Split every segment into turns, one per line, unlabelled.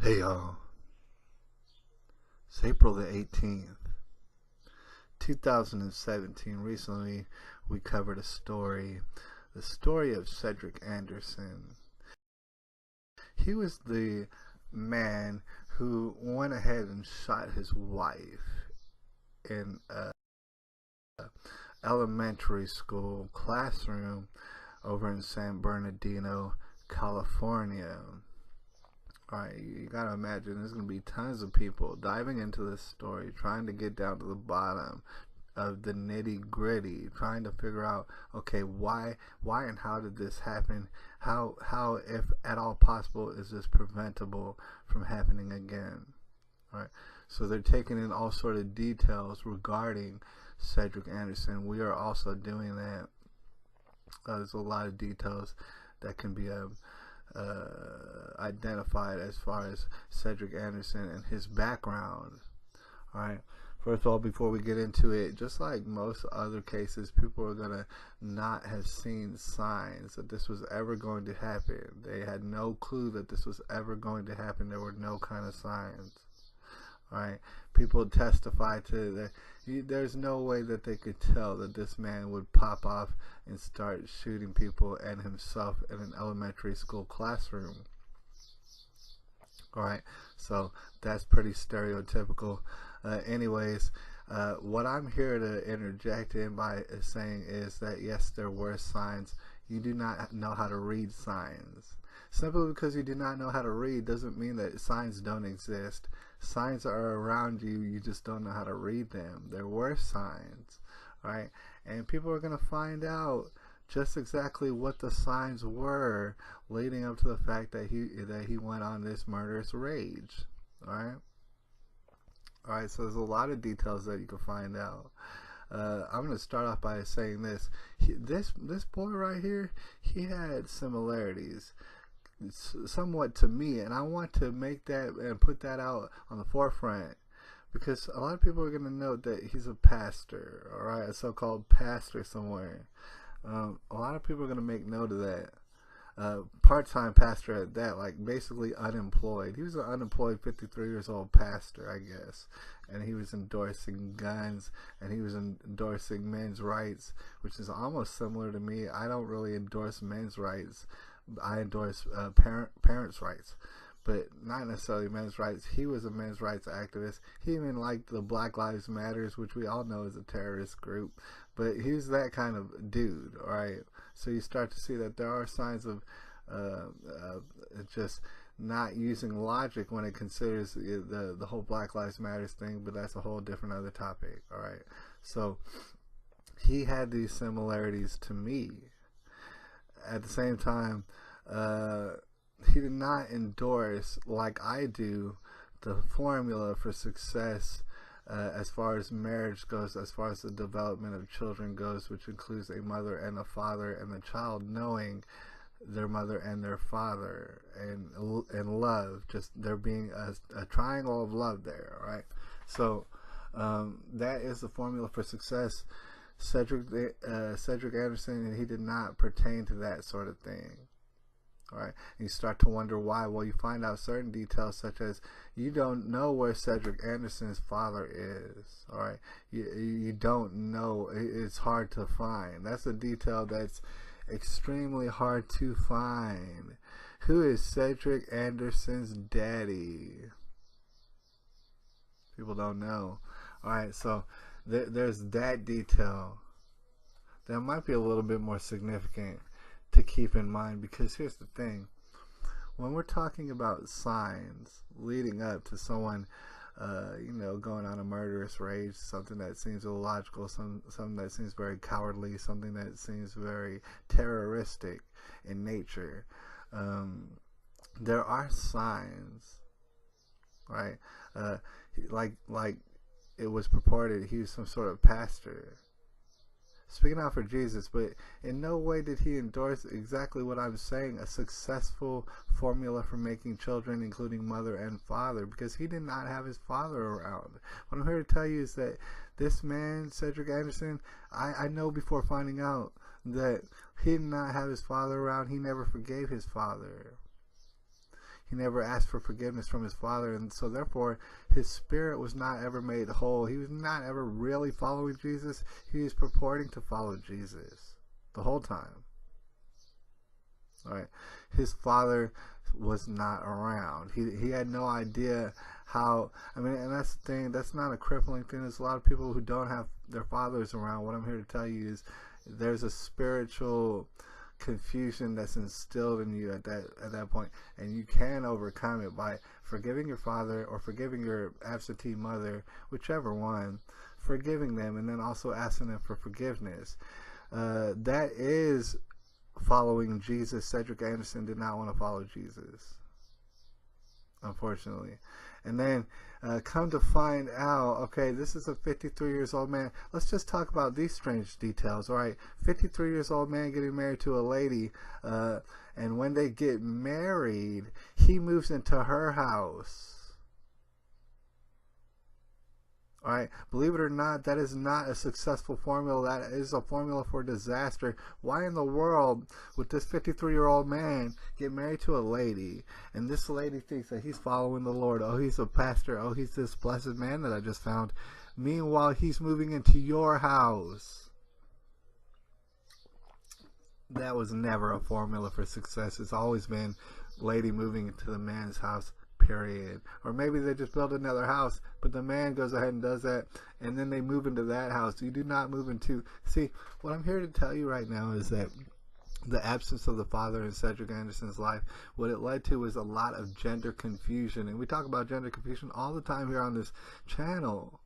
Hey y'all, it's April the 18th, 2017. Recently we covered the story of Cedric Anderson. He was the man who went ahead and shot his wife in a elementary school classroom over in San Bernardino, California. Alright, you gotta imagine there's gonna be tons of people diving into this story, trying to get down to the bottom of the nitty gritty, trying to figure out, okay, why and how did this happen? How, if at all possible, is this preventable from happening again? Alright, so they're taking in all sort of details regarding Cedric Anderson. We are also doing that. There's a lot of details that can be identified as far as Cedric Anderson and his background. Alright, first of all, before we get into it, just like most other cases, people are gonna not have seen signs that this was ever going to happen. They had no clue that this was ever going to happen. There were no kind of signs. Alright, people testify to that. There's no way that they could tell that this man would pop off and start shooting people and himself in an elementary school classroom. Alright, so that's pretty stereotypical. Anyways, what I'm here to interject in by saying is that yes, there were signs. You do not know how to read signs. Simply because you do not know how to read doesn't mean that signs don't exist. Signs are around you, you just don't know how to read them. There were signs, right? And people are going to find out just exactly what the signs were leading up to the fact that he went on this murderous rage, alright? Alright, so there's a lot of details that you can find out. I'm going to start off by saying this. This boy right here, he had similarities somewhat to me, and I want to make that and put that out on the forefront because a lot of people are going to note that he's a pastor, alright, a so-called pastor somewhere. A lot of people are going to make note of that. Part-time pastor at that, like basically unemployed. He was an unemployed 53 years old pastor, I guess, and he was endorsing guns and he was endorsing men's rights, which is almost similar to me. I don't really endorse men's rights. I endorse parents' rights, but not necessarily men's rights. He was a men's rights activist. He even liked the Black Lives Matters, which we all know is a terrorist group, but he's that kind of dude, alright? So you start to see that there are signs of just not using logic when it considers the whole Black Lives Matters thing, but that's a whole different other topic, alright? So he had these similarities to me. At the same time, he did not endorse, like I do, the formula for success as far as marriage goes, as far as the development of children goes, which includes a mother and a father, and the child knowing their mother and their father, and love, just there being a triangle of love there, right? So that is the formula for success. Cedric Anderson, and he did not pertain to that sort of thing. Alright, you start to wonder why. Well, you find out certain details, such as you don't know where Cedric Anderson's father is. Alright, you don't know. It's hard to find. That's a detail that's extremely hard to find. Who is Cedric Anderson's daddy? People don't know. Alright, so there's that detail that might be a little bit more significant to keep in mind, because here's the thing. When we're talking about signs leading up to someone going on a murderous rage, something that seems illogical, something that seems very cowardly, something that seems very terroristic in nature, there are signs, right? Like it was purported he was some sort of pastor speaking out for Jesus, but in no way did he endorse exactly what I'm saying, a successful formula for making children, including mother and father, because he did not have his father around. What I'm here to tell you is that this man, Cedric Anderson, I know before finding out that he did not have his father around. He never forgave his father. He never asked for forgiveness from his father, and so therefore his spirit was not ever made whole. He was not ever really following Jesus. He was purporting to follow Jesus the whole time. All right. His father was not around. He had no idea how, I mean, and that's the thing, that's not a crippling thing. There's a lot of people who don't have their fathers around. What I'm here to tell you is there's a spiritual confusion that's instilled in you at that point, and you can overcome it by forgiving your father or forgiving your absentee mother, whichever one, forgiving them, and then also asking them for forgiveness. That is following Jesus. Cedric Anderson did not want to follow Jesus, unfortunately. And then come to find out, okay, this is a 53 years old man. Let's just talk about these strange details. All right, 53 years old man getting married to a lady, and when they get married, he moves into her house. All right, believe it or not, that is not a successful formula. That is a formula for disaster. Why in the world would this 53-year-old man get married to a lady, and this lady thinks that he's following the Lord? Oh, he's a pastor. Oh, he's this blessed man that I just found. Meanwhile, he's moving into your house. That was never a formula for success. It's always been lady moving into the man's house, period. Or maybe they just build another house, but the man goes ahead and does that, and then they move into that house. You do not move into... See, what I'm here to tell you right now is that the absence of the father in Cedric Anderson's life, what it led to was a lot of gender confusion. And we talk about gender confusion all the time here on this channel.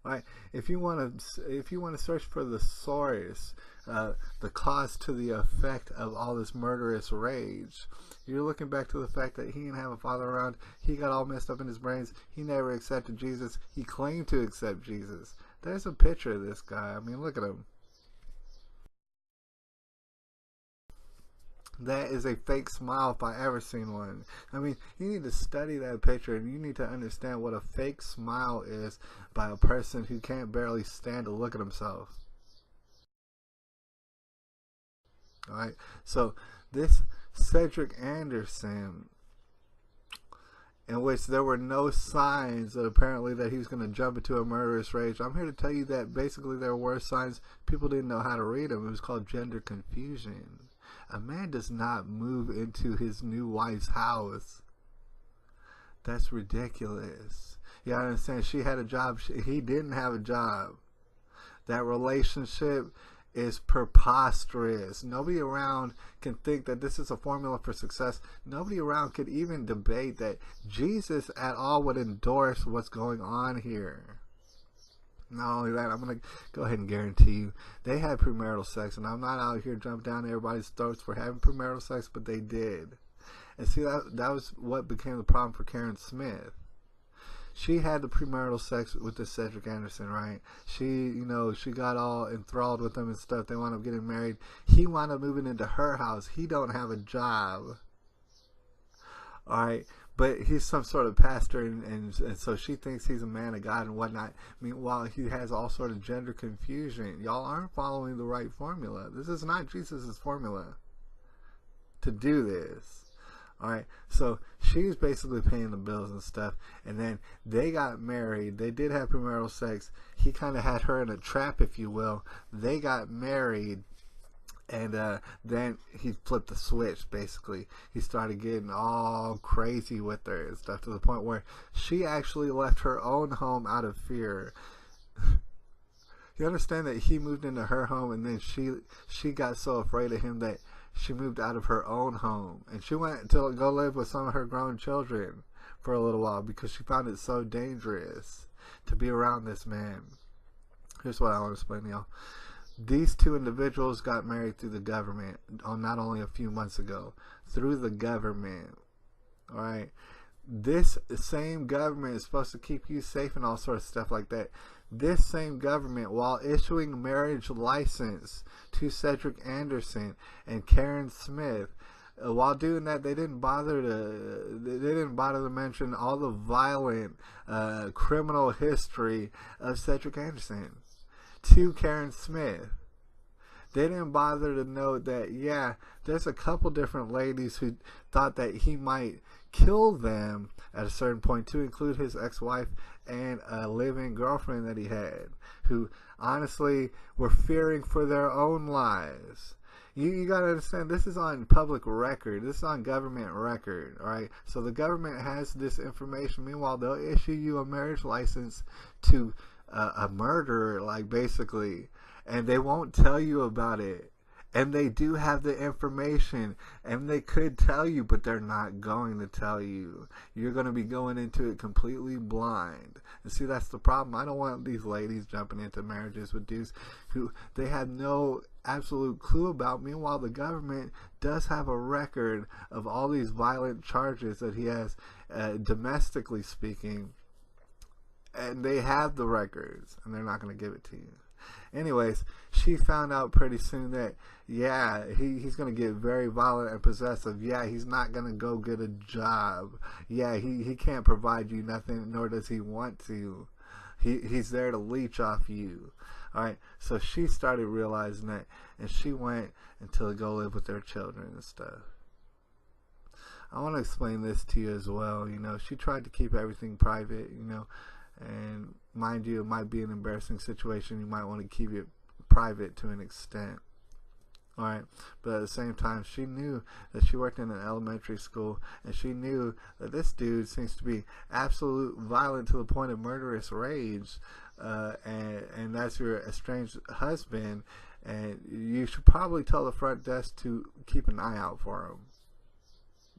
Right? If you want to search for the source, the cause to the effect of all this murderous rage, you're looking back to the fact that he didn't have a father around. He got all messed up in his brains. He never accepted Jesus. He claimed to accept Jesus. There's a picture of this guy. I mean, look at him. That is a fake smile if I ever seen one. I mean, you need to study that picture, and you need to understand what a fake smile is by a person who can't barely stand to look at himself. Alright, so this Cedric Anderson, in which there were no signs that apparently that he was going to jump into a murderous rage. I'm here to tell you that basically there were signs. People didn't know how to read them. It was called gender confusion. A man does not move into his new wife's house. That's ridiculous. You understand? She had a job. He didn't have a job. That relationship is preposterous. Nobody around can think that this is a formula for success. Nobody around could even debate that Jesus at all would endorse what's going on here. Not only that, I'm going to go ahead and guarantee you they had premarital sex, and I'm not out here jumping down everybody's throats for having premarital sex, but they did. And see, that was what became the problem for Karen Smith. She had the premarital sex with this Cedric Anderson, right? She got all enthralled with him and stuff. They wound up getting married. He wound up moving into her house. He don't have a job. All right, but he's some sort of pastor, and so she thinks he's a man of God and whatnot. Meanwhile, he has all sort of gender confusion. Y'all aren't following the right formula. This is not Jesus's formula to do this. All right, so she's basically paying the bills and stuff, and then they got married. They did have premarital sex. He kind of had her in a trap, if you will. They got married. And then he flipped the switch, basically. He started getting all crazy with her and stuff, to the point where she actually left her own home out of fear. You understand that he moved into her home, and then she got so afraid of him that she moved out of her own home. And she went to go live with some of her grown children for a little while because she found it so dangerous to be around this man. Here's what I want to explain to y'all. These two individuals got married through the government, not only a few months ago, through the government. All right, this same government is supposed to keep you safe and all sorts of stuff like that. This same government, while issuing marriage license to Cedric Anderson and Karen Smith, while doing that, they didn't bother to mention all the violent criminal history of Cedric Anderson to Karen Smith. They didn't bother to note that, yeah, there's a couple different ladies who thought that he might kill them at a certain point, to include his ex-wife and a live-in girlfriend that he had, who honestly were fearing for their own lives. You got to understand, this is on public record. This is on government record, all right? So the government has this information. Meanwhile, they'll issue you a marriage license to a murderer, like, basically, and they won't tell you about it. And they do have the information, and they could tell you, but they're not going to tell you. You're going to be going into it completely blind. And see, that's the problem. I don't want these ladies jumping into marriages with dudes who they have no absolute clue about. Meanwhile, the government does have a record of all these violent charges that he has, domestically speaking. And they have the records, and they're not going to give it to you. Anyways, she found out pretty soon that, yeah, he's going to get very violent and possessive. Yeah, he's not going to go get a job. Yeah, he can't provide you nothing, nor does he want to. He's there to leech off you. All right, so she started realizing that, and she went to go live with their children and stuff. I want to explain this to you as well. You know, she tried to keep everything private, you know, and mind you, it might be an embarrassing situation. You might want to keep it private to an extent. Alright, but at the same time, she knew that she worked in an elementary school, and she knew that this dude seems to be absolute violent to the point of murderous rage, and that's your estranged husband, and you should probably tell the front desk to keep an eye out for him.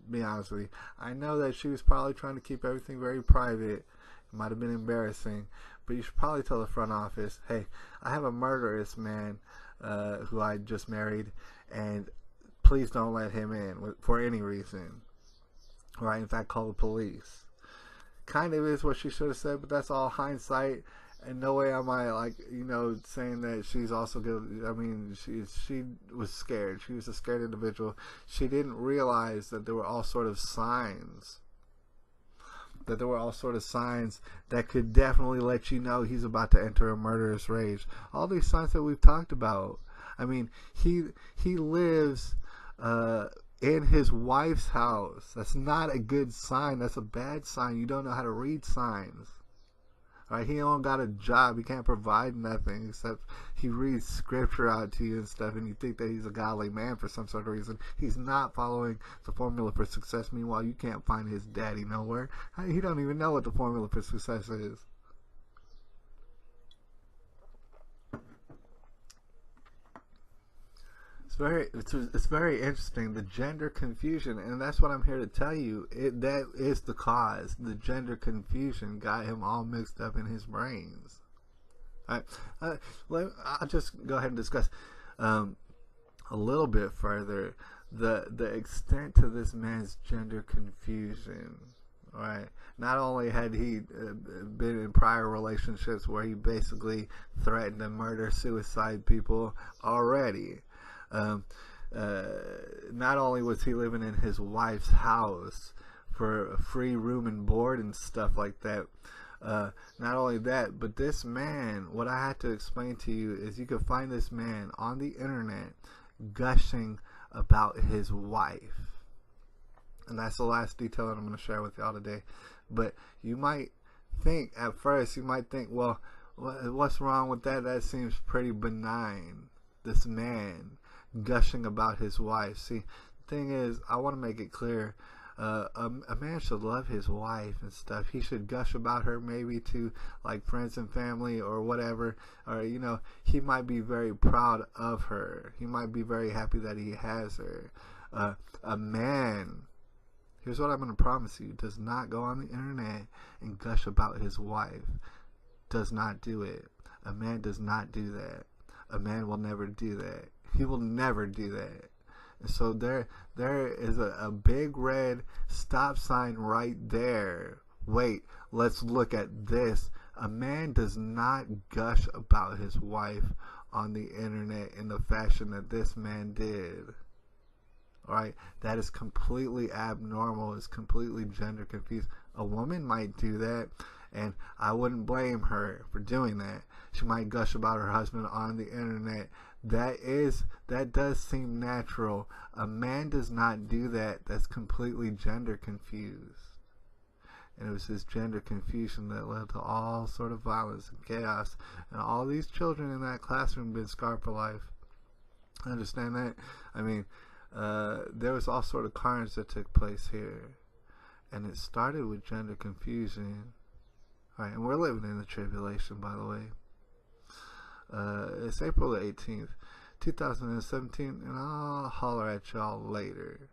Be honest with you. I know that she was probably trying to keep everything very private. Might have been embarrassing, but you should probably tell the front office, hey, I have a murderous man who I just married, and please don't let him in for any reason. Right? In fact, call the police. Kind of is what she should have said, but that's all hindsight, and no way am I, like, you know, saying that she's also guilty. I mean, she was scared. She was a scared individual. She didn't realize that there were all sort of signs. That there were all sort of signs that could definitely let you know he's about to enter a murderous rage. All these signs that we've talked about. I mean, he lives in his wife's house. That's not a good sign. That's a bad sign. You don't know how to read signs. Right? He don't got a job. He can't provide nothing except he reads scripture out to you and stuff, and you think that he's a godly man for some sort of reason. He's not following the formula for success. Meanwhile, you can't find his daddy nowhere. He don't even know what the formula for success is. It's very interesting, the gender confusion, and that's what I'm here to tell you. That is the cause. The gender confusion got him all mixed up in his brains. All right, I'll just go ahead and discuss a little bit further the extent to this man's gender confusion. All right, not only had he been in prior relationships where he basically threatened to murder, suicide people already. Not only was he living in his wife's house for a free room and board and stuff like that, not only that, but this man, what I had to explain to you is you could find this man on the internet gushing about his wife. And that's the last detail that I'm going to share with y'all today. But you might think, at first, well, what's wrong with that? That seems pretty benign. This man gushing about his wife. See, the thing is, I want to make it clear, a man should love his wife and stuff. He should gush about her maybe to, like, friends and family or whatever, or, you know, he might be very proud of her. He might be very happy that he has her. A man, here's what I'm going to promise you, does not go on the internet and gush about his wife. Does not do it. A man does not do that. A man will never do that. He will never do that. And so there is a big red stop sign right there. Wait, let's look at this. A man does not gush about his wife on the internet in the fashion that this man did. Alright, that is completely abnormal. It's completely gender confused. A woman might do that, And I wouldn't blame her for doing that. She might gush about her husband on the internet. That does seem natural. A man does not do that. That's completely gender confused. And it was this gender confusion that led to all sort of violence and chaos. And all these children in that classroom been scarred for life. I understand that. I mean, there was all sort of carnage that took place here. And it started with gender confusion. All right, and we're living in the tribulation, by the way. It's April the 18th, 2017, and I'll holler at y'all later.